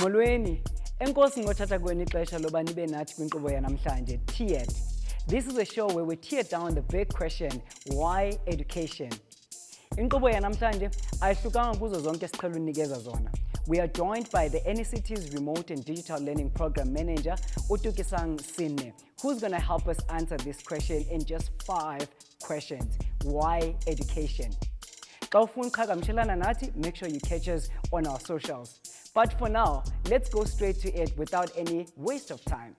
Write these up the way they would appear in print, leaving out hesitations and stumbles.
Molweni, enkosi ngothatha kweni ixesha loba nibe nathi kwinkqubo yanamhlanje TET. This is a show where we tear down the big question, why education? Inkqubo yanamhlanje ayihlukanga kuzo zonke siqhela unikeza zona. We are joined by the NECT's Remote and Digital Learning Program Manager, Tukisang Senne, who's going to help us answer this question in just 5 questions. Why education? Make sure you catch us on our socials. But for now, let's go straight to it without any waste of time.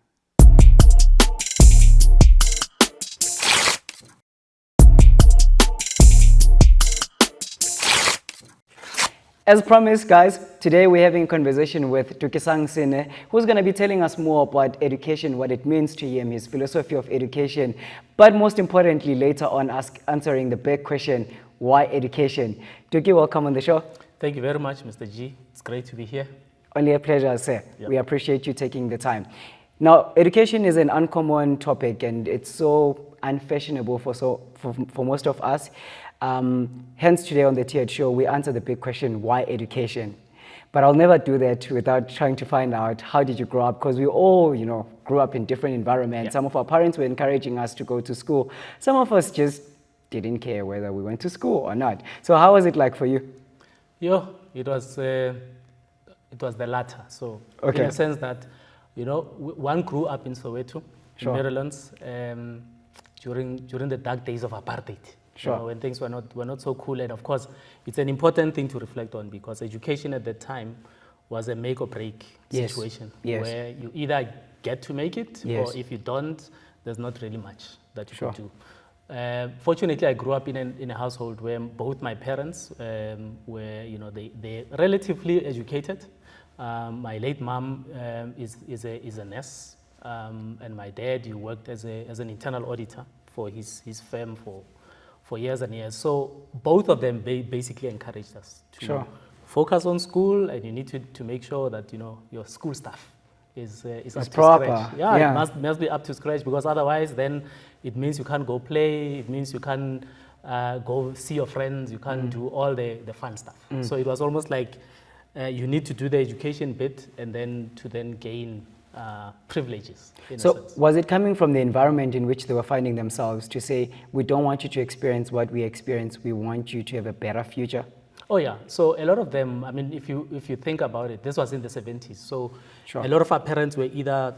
As promised, guys, today we're having a conversation with Tukisang Senne, who's going to be telling us more about education, what it means to him, his philosophy of education, but most importantly, later on, answering the big question, why education? Tuki, welcome on the show. Thank you very much, Mr. G. It's great to be here. Only a pleasure, sir. Yep. We appreciate you taking the time. Now, education is an uncommon topic, and it's so unfashionable for most of us. Hence, today on the TET show, we answer the big question, why education? But I'll never do that without trying to find out, how did you grow up? Because we all, grew up in different environments. Yeah. Some of our parents were encouraging us to go to school. Some of us just didn't care whether we went to school or not. So how was it like for you? It was the latter. So okay. In a sense that, one grew up in Soweto, sure, in Netherlands, during the dark days of apartheid. Sure. When things were not so cool. And of course, it's an important thing to reflect on, because education at that time was a make or break situation. Yes. Where you either get to make it, yes, or if you don't, there's not really much that you sure, can do. Fortunately, I grew up in a household where both my parents were, they relatively educated. My late mom is a nurse, and my dad, he worked as an internal auditor for his firm for years and years. So both of them basically encouraged us to sure, focus on school, and you need to make sure that your school staff is up proper. To scratch. Yeah, it must be up to scratch, because otherwise then it means you can't go play, it means you can't go see your friends, you can't do all the fun stuff. So it was almost like you need to do the education bit and then gain privileges. So was it coming from the environment in which they were finding themselves to say, we don't want you to experience what we experience, we want you to have a better future? Oh yeah, so a lot of them, I mean, if you think about it, this was in the 70s, so sure, a lot of our parents were either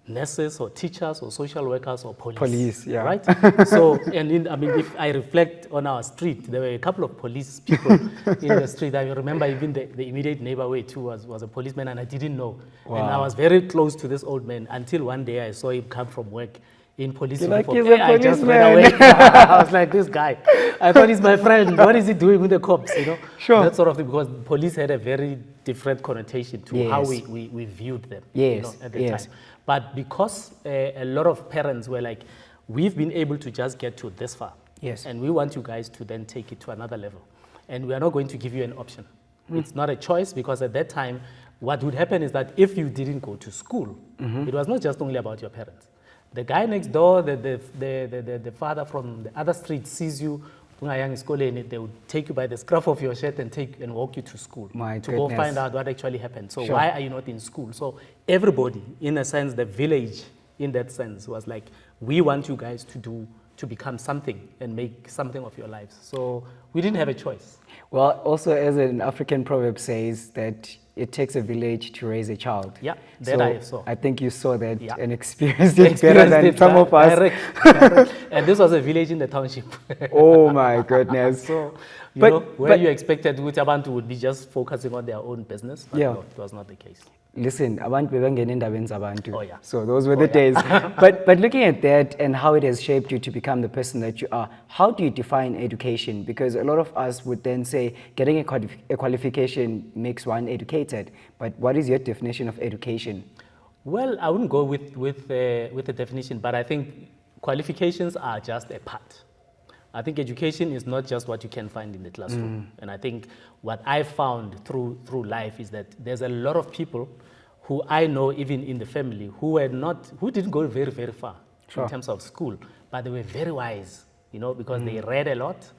nurses or teachers or social workers or police. Police, yeah. Right? So, if I reflect on our street, there were a couple of police people in the street. I remember even the immediate neighbor way too was a policeman, and I didn't know. Wow. And I was very close to this old man until one day I saw him come from work in police uniform. He's a I just policeman. ran away. I was like, this guy. I thought he's my friend. What is he doing with the cops? Sure. That sort of thing, because police had a very different connotation to yes, how we viewed them. Yes. At the time. But because a lot of parents were like, we've been able to just get to this far. Yes. And we want you guys to then take it to another level. And we are not going to give you an option. It's not a choice, because at that time, what would happen is that if you didn't go to school, it was not just only about your parents. The guy next door, the father from the other street sees you, they would take you by the scruff of your shirt and walk you to school to go find out what actually happened. So why are you not in school? So everybody, in a sense, the village, in that sense, was like, we want you guys to become something and make something of your lives. So we didn't have a choice. Well, also, as an African proverb says, that it takes a village to raise a child. Yeah, that I saw. I think you saw that and experienced it better than some of us. Direct. And this was a village in the township. Oh my goodness. So, you expected Abantu would be just focusing on their own business, but no, it was not the case. Listen, abantu bebangena endabeni zabantu. Oh, yeah. So those were the days. But looking at that and how it has shaped you to become the person that you are, how do you define education? Because a lot of us would then say getting a qualification makes one educated. But what is your definition of education? Well, I wouldn't go with the definition, but I think qualifications are just a part. I think education is not just what you can find in the classroom. And I think what I found through life is that there's a lot of people who I know, even in the family, who didn't go very, very far in terms of school, but they were very wise, because they read a lot.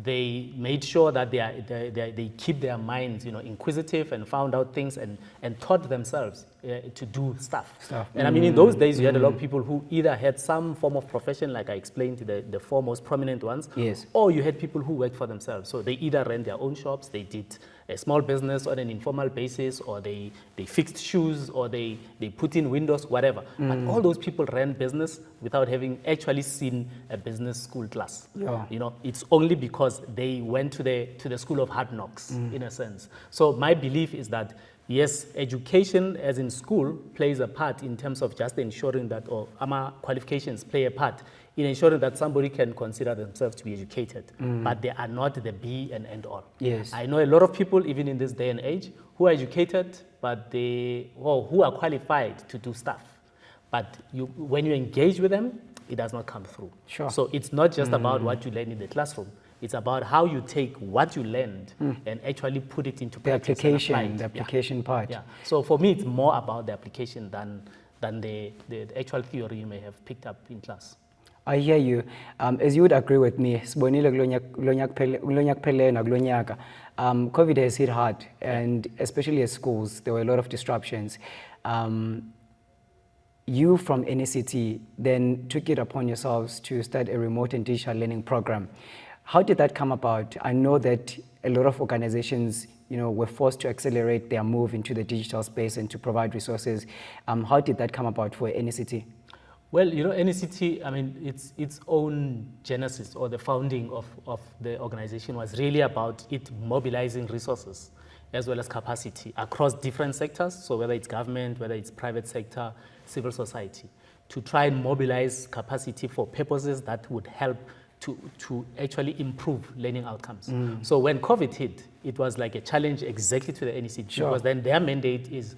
they made sure that they keep their minds, inquisitive and found out things and taught themselves to do stuff. And I mean, in those days, you had a lot of people who either had some form of profession, like I explained, the four most prominent ones, yes, or you had people who worked for themselves. So they either ran their own shops, they did a small business on an informal basis, or they fixed shoes, or they put in windows, whatever. But all those people ran business without having actually seen a business school class. Yeah. It's only because they went to the school of hard knocks, in a sense. So my belief is that, yes, education as in school plays a part in terms of just ensuring that, or AMA qualifications play a part in ensuring that somebody can consider themselves to be educated, but they are not the be and end all. Yes. I know a lot of people, even in this day and age, who are educated, but who are qualified to do stuff. But when you engage with them, it does not come through. Sure. So it's not just about what you learn in the classroom. It's about how you take what you learned and actually put it into practice. The application part. Yeah. So for me, it's more about the application than the actual theory you may have picked up in class. I hear you. As you would agree with me, COVID has hit hard, and especially at schools, there were a lot of disruptions. You from NECT then took it upon yourselves to start a remote and digital learning program. How did that come about? I know that a lot of organizations, were forced to accelerate their move into the digital space and to provide resources. How did that come about for NECT? Well, NECT, I mean, its own genesis or the founding of the organization was really about it mobilizing resources as well as capacity across different sectors. So whether it's government, whether it's private sector, civil society, to try and mobilize capacity for purposes that would help to actually improve learning outcomes. So when COVID hit, it was like a challenge exactly to the NECT, sure, because then their mandate is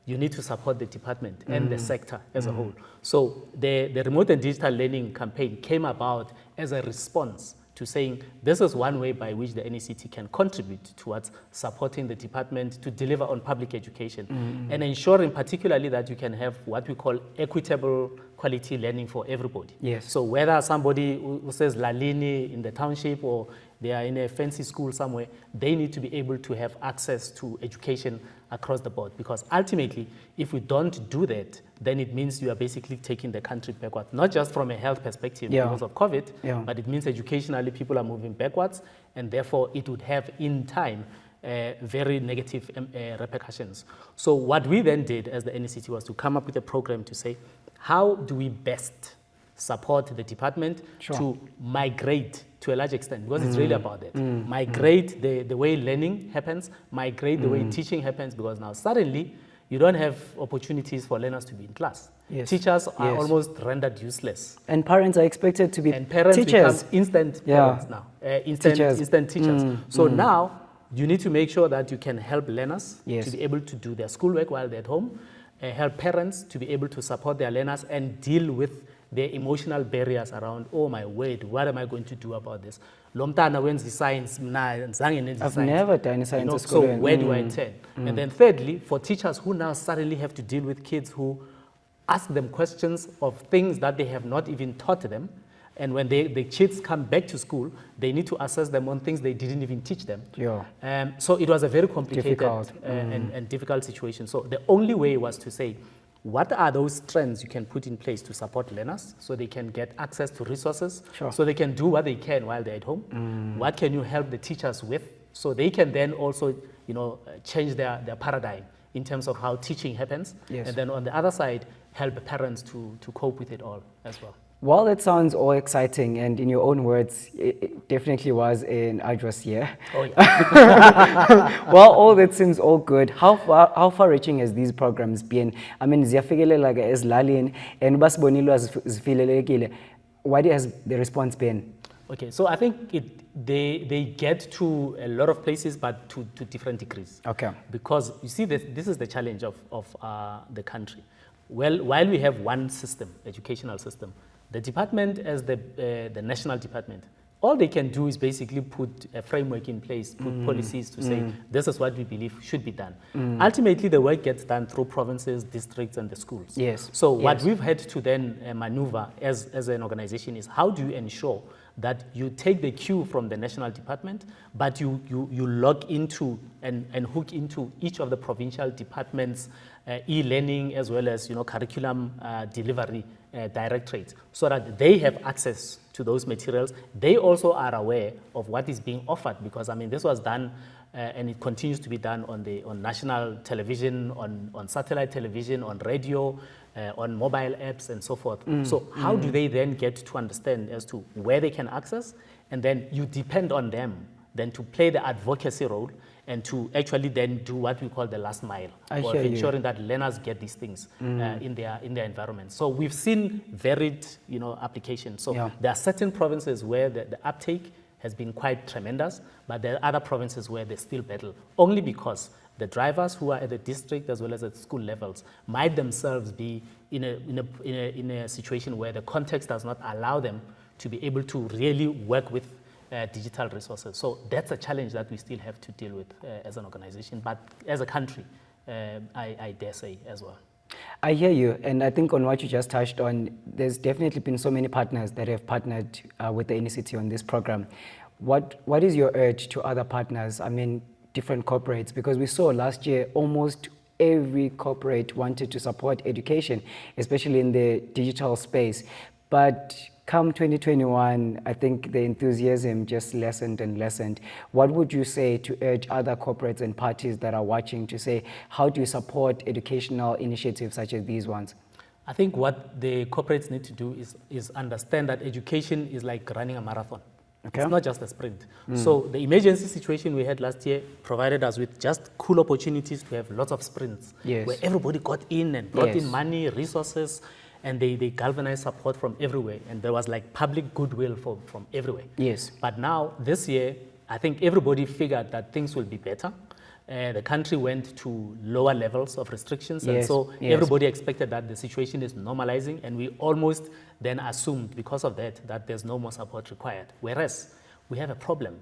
you need to support the department and the sector as a whole. So the remote and digital learning campaign came about as a response to saying this is one way by which the NECT can contribute towards supporting the department to deliver on public education and ensuring particularly that you can have what we call equitable quality learning for everybody. Yes. So whether somebody who says Lalini in the township or they are in a fancy school somewhere, they need to be able to have access to education across the board, because ultimately, if we don't do that, then it means you are basically taking the country backwards, not just from a health perspective because of COVID, but it means educationally people are moving backwards, and therefore it would have in time very negative repercussions. So what we then did as the NECT was to come up with a program to say, how do we best support the department to migrate to a large extent, because it's really about that. Migrate the way learning happens, migrate the way teaching happens, because now suddenly you don't have opportunities for learners to be in class. Yes. Teachers are almost rendered useless. And parents are expected to be and parents teachers. Become instant parents now, instant teachers. So now you need to make sure that you can help learners to be able to do their schoolwork while they're at home, help parents to be able to support their learners and deal with the emotional barriers around, oh my word, what am I going to do about this? Lomtana when's the science? I've never done science at so school. where do I turn? And then thirdly, for teachers who now suddenly have to deal with kids who ask them questions of things that they have not even taught them, and when the kids come back to school, they need to assess them on things they didn't even teach them. So it was a very complicated and difficult situation. So the only way was to say, what are those trends you can put in place to support learners so they can get access to resources, so they can do what they can while they're at home? What can you help the teachers with so they can then also, change their paradigm in terms of how teaching happens? And then on the other side, help parents to cope with it all as well. Well, that sounds all exciting, and in your own words, it definitely was an arduous year. Oh, yeah. Well, all that seems all good. How far-reaching has these programs been? I mean, ziyafikeleleka ezilalini and basibonile zifikelelekile. What has the response been? Okay, so I think they get to a lot of places, but to different degrees. Okay. Because you see, this is the challenge of the country. Well, while we have one system, educational system, the department as the national department, all they can do is basically put a framework in place, put policies to say, this is what we believe should be done. Ultimately, the work gets done through provinces, districts, and the schools. Yes. So what we've had to then maneuver as an organization is, how do you ensure that you take the cue from the national department, but you log into and hook into each of the provincial departments' e-learning as well as curriculum delivery directorates, so that they have access to those materials. They also are aware of what is being offered, because I mean this was done and it continues to be done on national television, on satellite television, on radio, on mobile apps and so forth. So how do they then get to understand as to where they can access? And then you depend on them then to play the advocacy role and to actually then do what we call the last mile, of ensuring that learners get these things in their environment. So we've seen varied applications. So there are certain provinces where the uptake has been quite tremendous, but there are other provinces where they still battle, only because the drivers who are at the district as well as at school levels might themselves be in a situation where the context does not allow them to be able to really work with digital resources. So that's a challenge that we still have to deal with as an organization, but as a country, I dare say as well. I hear you, and I think on what you just touched on, there's definitely been so many partners that have partnered with the NECT on this program. What is your urge to other partners, I mean different corporates? Because we saw last year almost every corporate wanted to support education, especially in the digital space. But come 2021, I think the enthusiasm just lessened and lessened. What would you say to urge other corporates and parties that are watching to say, how do you support educational initiatives such as these ones? I think what the corporates need to do is understand that education is like running a marathon. Okay. It's not just a sprint. So the emergency situation we had last year provided us with just cool opportunities to have lots of sprints, where everybody got in and brought in money, resources, and they galvanized support from everywhere, and there was like public goodwill from everywhere. Yes. But now, this year, I think everybody figured that things will be better. The country went to lower levels of restrictions, and so everybody expected that the situation is normalizing, and we almost then assumed because of that there's no more support required. Whereas we have a problem.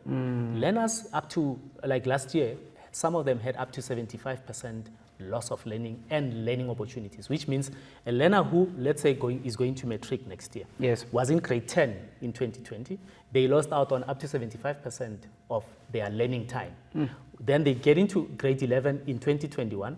Learners up to, like last year, some of them had up to 75% loss of learning and learning opportunities, which means a learner who, let's say, is going to Matrics next year, was in grade 10 in 2020, they lost out on up to 75% of their learning time. Then they get into grade 11 in 2021.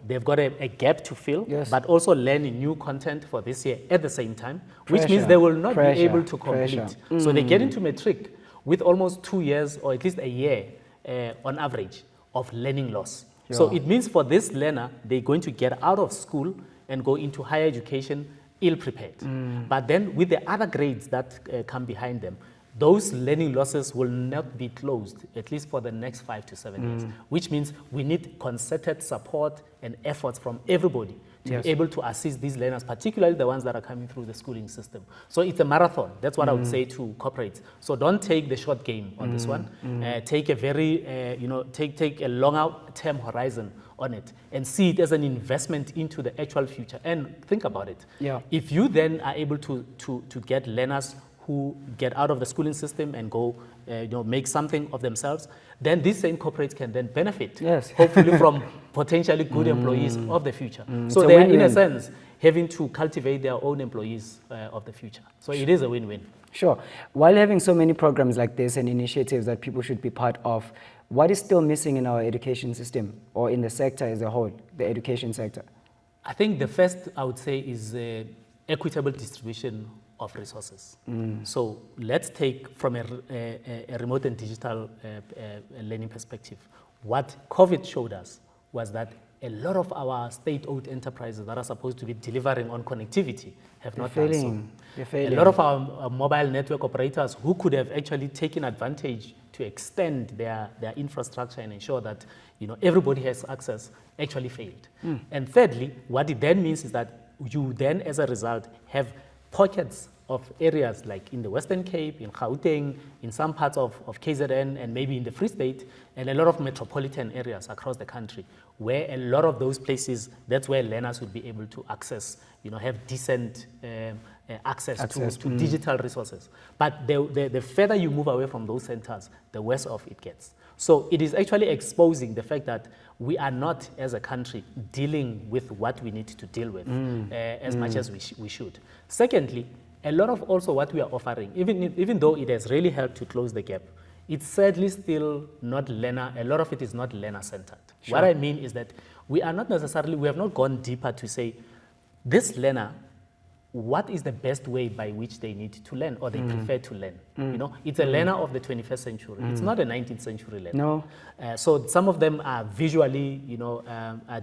They've got a gap to fill, but also learn new content for this year at the same time, which means they will not be able to complete. So they get into Matrics with almost 2 years or at least a year on average of learning loss. So it means for this learner, they're going to get out of school and go into higher education ill-prepared. But then with the other grades that come behind them, those learning losses will not be closed, at least for the next 5 to 7 years, which means we need concerted support and efforts from everybody to be able to assist these learners, particularly the ones that are coming through the schooling system. So it's a marathon. That's what I would say to corporates. So don't take the short game on this one. Take a very, take a longer term horizon on it and see it as an investment into the actual future. And think about it. If you then are able to get learners who get out of the schooling system and go, make something of themselves, then these same corporates can then benefit, hopefully from potentially good employees of the future. So they are, in a sense, having to cultivate their own employees of the future. So it is a win-win. Sure. While having so many programs like this and initiatives that people should be part of, what is still missing in our education system or in the sector as a whole, the education sector? I think the first, I would say, is equitable distribution of resources. So let's take from a remote and digital learning perspective. What COVID showed us was that a lot of our state-owned enterprises that are supposed to be delivering on connectivity have not done so. A lot of our mobile network operators who could have actually taken advantage to extend their infrastructure and ensure that everybody has access actually failed. And thirdly, what it then means is that you then, as a result, have pockets of areas like in the Western Cape, in Gauteng, in some parts of KZN, and maybe in the Free State, and a lot of metropolitan areas across the country, where a lot of those places, that's where learners would be able to access, have decent access to digital resources. But the further you move away from those centers, the worse off it gets. So it is actually exposing the fact that we are not, as a country, dealing with what we need to deal with as much as we should. Secondly, a lot of also what we are offering, even though it has really helped to close the gap, it's sadly still not learner, a lot of it is not learner-centered. Sure. What I mean is that we have not gone deeper to say, this learner, what is the best way by which they need to learn or they prefer to learn? You know, it's a learner of the 21st century. It's not a 19th century learner. No. So some of them are visually,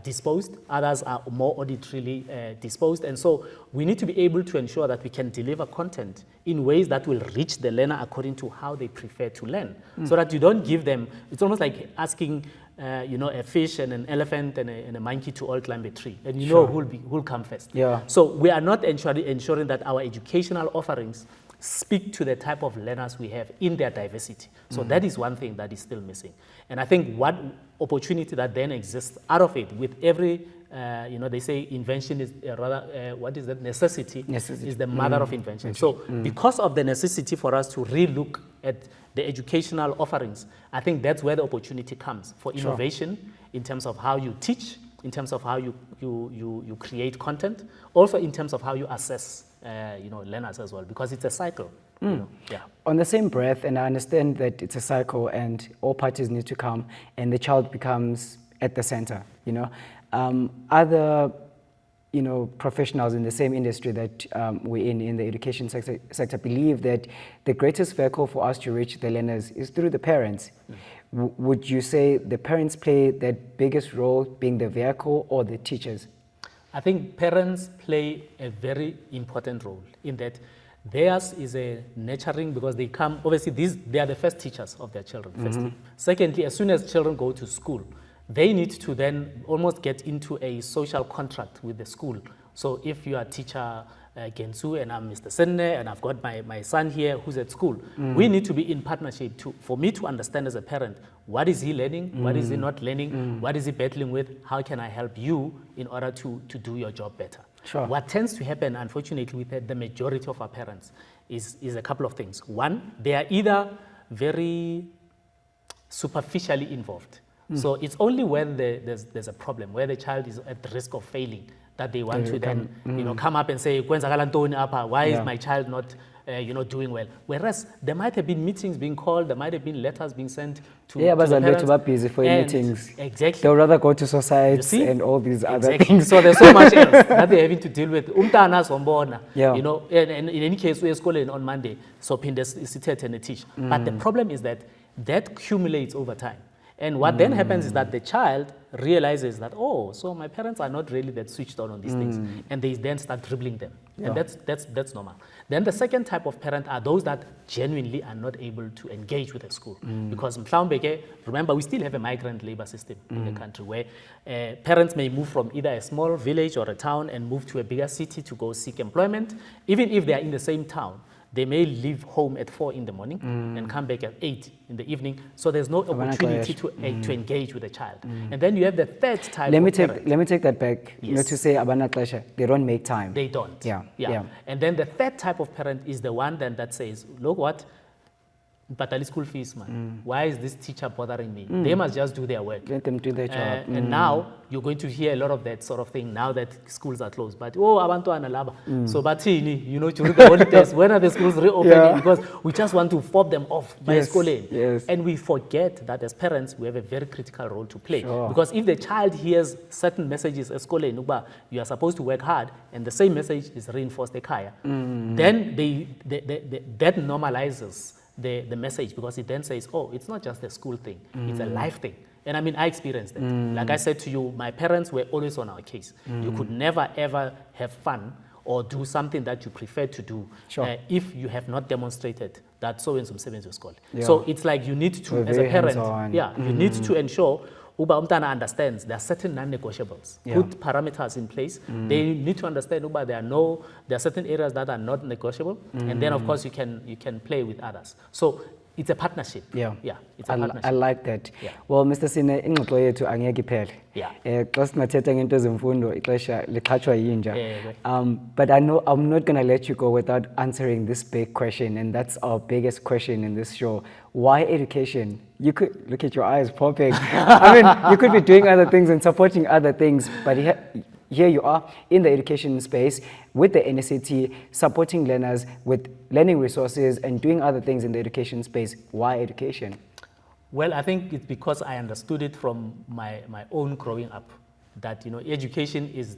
disposed. Others are more auditorily disposed. And so we need to be able to ensure that we can deliver content in ways that will reach the learner according to how they prefer to learn. So that you don't give them, it's almost like asking a fish and an elephant and a monkey to all climb a tree, and who'll come first. Yeah. So we are not ensuring that our educational offerings speak to the type of learners we have in their diversity. So that is one thing that is still missing. And I think what opportunity that then exists out of it with every, they say invention is necessity is the mother of invention. So because of the necessity for us to relook at the educational offerings, I think that's where the opportunity comes for innovation in terms of how you teach, in terms of how you create content, also in terms of how you assess learners as well, because it's a cycle. On the same breath, and I understand that it's a cycle and all parties need to come and the child becomes at the center, other professionals in the same industry that we're in the education sector believe that the greatest vehicle for us to reach the learners is through the parents. Would you say the parents play that biggest role, being the vehicle, or the teachers? I think parents play a very important role in that theirs is a nurturing, because they come, obviously they are the first teachers of their children, firstly. Secondly, as soon as children go to school, they need to then almost get into a social contract with the school. So if you are teacher Gensu and I'm Mr. Senne and I've got my son here who's at school, we need to be in partnership for me to understand as a parent, what is he learning, what is he not learning, what is he battling with, how can I help you in order to do your job better. Sure. What tends to happen, unfortunately, with the majority of our parents is a couple of things. One, they are either very superficially involved. So it's only when there's a problem, where the child is at the risk of failing, that they want to then come up and say, why is my child not doing well? Whereas there might have been meetings being called, there might have been letters being sent to the parents. But busy for meetings. Exactly. They'll rather go to society and all these other things. So there's so much else that they're having to deal with. Yeah. And in any case, we're schooling on Monday, so Pindes and teach. But the problem is that accumulates over time. And what then happens is that the child realizes that, so my parents are not really that switched on these things. And they then start dribbling them. And that's normal. Then the second type of parent are those that genuinely are not able to engage with the school. Because remember, we still have a migrant labor system in the country where parents may move from either a small village or a town and move to a bigger city to go seek employment. Even if they are in the same town, they may leave home at 4 in the morning and come back at 8 in the evening. So there's no opportunity to engage with the child. And then you have the third type of parent. Let me take that back. Yes. To say abana klesha, they don't make time. They don't. Yeah. And then the third type of parent is the one then that says, look what? But school fees, man. Why is this teacher bothering me? They must just do their work. Let them do their job. And now you're going to hear a lot of that sort of thing now that schools are closed. But abantu analaba. So during the holidays, when are the schools reopening? Because we just want to fob them off by schooling. Yes. And we forget that as parents, we have a very critical role to play. Sure. Because if the child hears certain messages at school, you are supposed to work hard, and the same message is reinforced at Kaya, then that normalizes the message, because it then says, it's not just a school thing, it's a life thing. And I mean, I experienced it. Like I said to you, my parents were always on our case. You could never, ever have fun or do something that you prefer to do if you have not demonstrated that so-and-so seventh school. So it's like you need to, as a parent, you need to ensure Uba Umtana understands there are certain non-negotiables. Put parameters in place. They need to understand Uba there are certain areas that are not negotiable, and then of course you can play with others. So it's a partnership. It's a partnership. I like that. Well, Mr. Senne, ingxoxo yethu angeke iphele. Xa singathetha ngento zemfundo ixesha liqhatshwa yinja. But I know I'm not going to let you go without answering this big question, and that's our biggest question in this show. Why education? You could look at your eyes popping. I mean, you could be doing other things and supporting other things, but here you are in the education space with the NECT, supporting learners with learning resources and doing other things in the education space. Why education? Well, I think it's because I understood it from my own growing up, that education is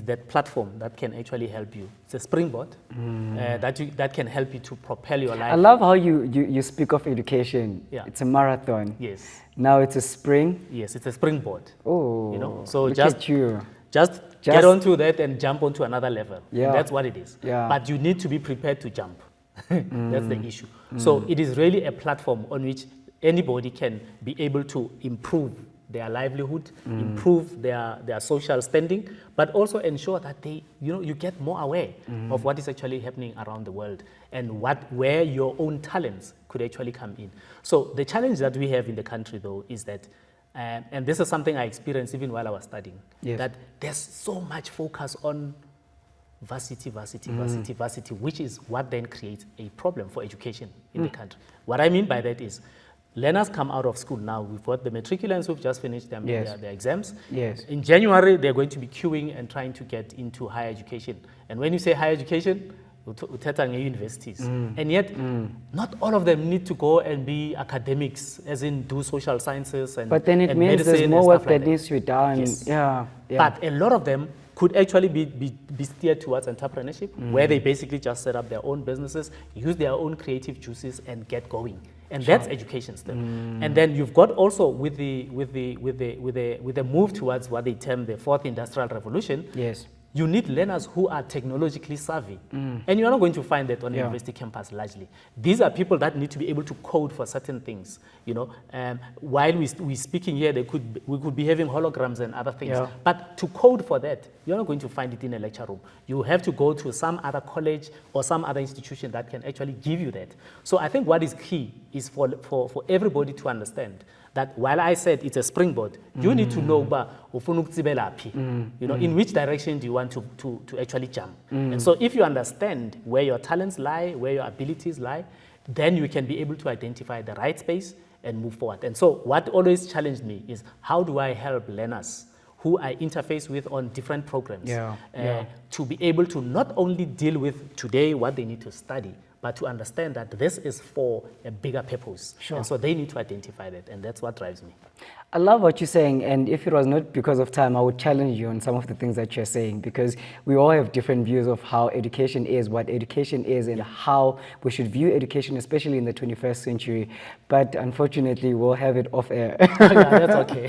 that platform that can actually help you. It's a springboard that can help you to propel your life. I love how you speak of education. Yeah. It's a marathon. Yes. Now it's a spring. Yes, it's a springboard. Oh, so look just at you. Just get onto that and jump onto another level. Yeah. And that's what it is. Yeah. But you need to be prepared to jump. That's the issue. So it is really a platform on which anybody can be able to improve their livelihood, improve their social standing, but also ensure that you get more aware of what is actually happening around the world and where your own talents could actually come in. So the challenge that we have in the country, though, is that, and this is something I experienced even while I was studying, that there's so much focus on varsity, which is what then creates a problem for education in the country. What I mean by that is, learners come out of school now. We've got the matriculants who've just finished their exams. Yes. In January, they're going to be queuing and trying to get into higher education. And when you say higher education, uthetha universities. And yet, not all of them need to go and be academics, as in do social sciences and But then it and means there's more work that needs to be done. Yes. Yeah. But a lot of them could actually be steered towards entrepreneurship, where they basically just set up their own businesses, use their own creative juices, and get going. And that's education still. And then you've got also with the move towards what they term the fourth industrial revolution. Yes. You need learners who are technologically savvy. And you're not going to find that on a university campus largely. These are people that need to be able to code for certain things. While we're speaking here, we could be having holograms and other things. Yeah. But to code for that, you're not going to find it in a lecture room. You have to go to some other college or some other institution that can actually give you that. So I think what is key is for everybody to understand that while I said it's a springboard, you need to know in which direction do you want to actually jump. And so if you understand where your talents lie, where your abilities lie, then you can be able to identify the right space and move forward. And so what always challenged me is, how do I help learners who I interface with on different programs to be able to not only deal with today what they need to study, but to understand that this is for a bigger purpose. Sure. And so they need to identify that, and that's what drives me. I love what you're saying, and if it was not because of time, I would challenge you on some of the things that you're saying, because we all have different views of how education is, what education is, and how we should view education, especially in the 21st century. But unfortunately, we'll have it off air. That's okay.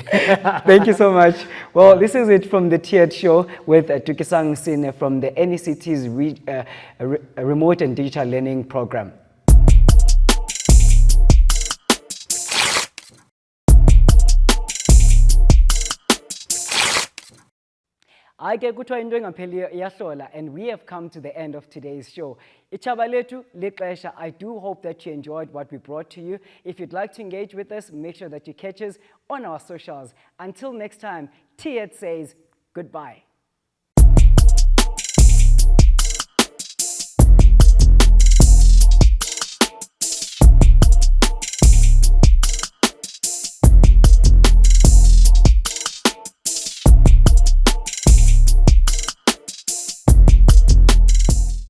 Thank you so much. Well, this is it from the Tiered Show with Tukisang Senne from the NECT's Remote and Digital Learning Program. And we have come to the end of today's show. I do hope that you enjoyed what we brought to you. If you'd like to engage with us, make sure that you catch us on our socials. Until next time, Tiered says goodbye.